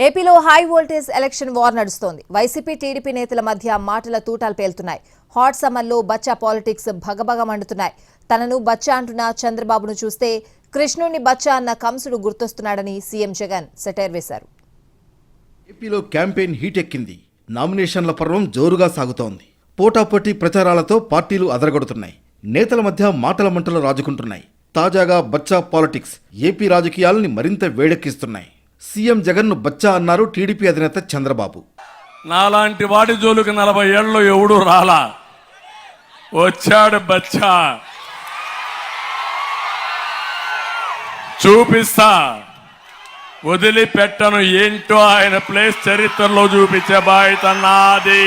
ఏపీలో high voltage election war నడుస్తోంది. YCP TDP నేతల మధ్య మాటల తూటాలు పేలుతున్నాయి. హాట్ సమ్మర్లో బచ్చా పాలిటిక్స్ భగభగ మండుతున్నాయి. తనను బచ్చా అంటున్న చంద్రబాబును చూస్తే కృష్ణుణ్ణి బచ్చా అన్న కంసుడు గుర్తొస్తున్నాడని సీఎం జగన్ సెటైర్ వేశారు. ఏపీలో క్యాంపెయిన్ హీట్ ఎక్కింది. నామినేషన్ల పర్వం జోరుగా సాగుతోంది. పోటాపోటీ ప్రచారాలతో పార్టీలు అదరగొడుతున్నాయి. నేతల మధ్య మాటల మంటలు రాజుకుంటున్నాయి. తాజాగా బచ్చా పాలిటిక్స్ ఏపీ రాజకీయాలని మరింత వేడెక్కిస్తున్నాయి. సీఎం జగన్ను బచ్చా అన్నారు టీడీపీ అధినేత చంద్రబాబు. నాలాంటి వాడి జోలికి 40 ఏళ్ళు ఎవడూ రాలా, వచ్చాడు బచ్చా, చూపిస్తా, వదిలిపెట్టను, ఏంటో ఆయన ప్లేస్ చరిత్రలో చూపించే బాధ్యత నాది.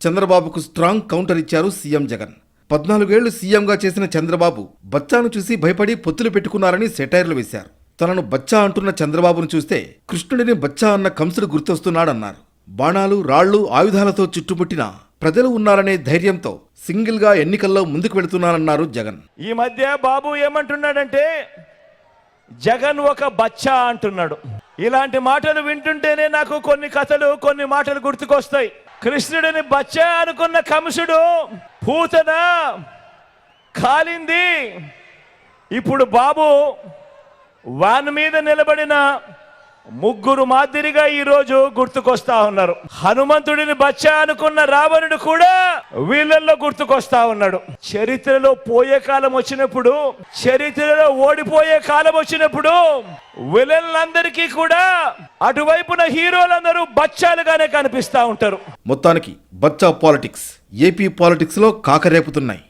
చంద్రబాబుకు స్ట్రాంగ్ కౌంటర్ ఇచ్చారు సీఎం జగన్. 14 ఏళ్లు సీఎంగా చేసిన చంద్రబాబు బచ్చాను చూసి భయపడి పొత్తులు పెట్టుకున్నారని సెటైర్లు వేశారు. తనను బచ్చా అంటున్న చంద్రబాబును చూస్తే కృష్ణుడిని బచ్చా అన్న కంసుడు గుర్తొస్తున్నాడన్నారు. బాణాలు, రాళ్లు, ఆయుధాలతో చుట్టుముట్టిన ప్రజలు ఉన్నారనే ధైర్యంతో సింగిల్ గా ఎన్నికల్లో ముందుకు వెళుతున్నారన్నారు జగన్. ఈ మధ్య బాబు ఏమంటున్నాడంటే జగన్ ఒక బచ్చా అంటున్నాడు. ఇలాంటి మాటలు వింటుంటేనే నాకు కొన్ని కథలు, కొన్ని మాటలు గుర్తుకొస్తాయి. కృష్ణుడిని బచ్చా అనుకున్న కంసుడు పూతన కాలింది. ఇప్పుడు బాబు వాన్ మీద నిలబడిన ముగ్గురు మాదిరిగా ఈరోజు గుర్తుకొస్తా ఉన్నారు. హనుమంతుడిని బచ్చా అనుకున్న రావణుడు కూడా వీళ్ళల్లో గుర్తుకొస్తా ఉన్నాడు. చరిత్రలో పోయే కాలం వచ్చినప్పుడు, చరిత్రలో ఓడిపోయే కాలం వచ్చినప్పుడు విలన్లందరికీ కూడా అటువైపున హీరోలందరూ బచ్చాలుగానే కనిపిస్తా ఉంటారు. మొత్తానికి బచ్చా పాలిటిక్స్ ఏపీ పాలిటిక్స్ లో కాకరేపుతున్నాయి.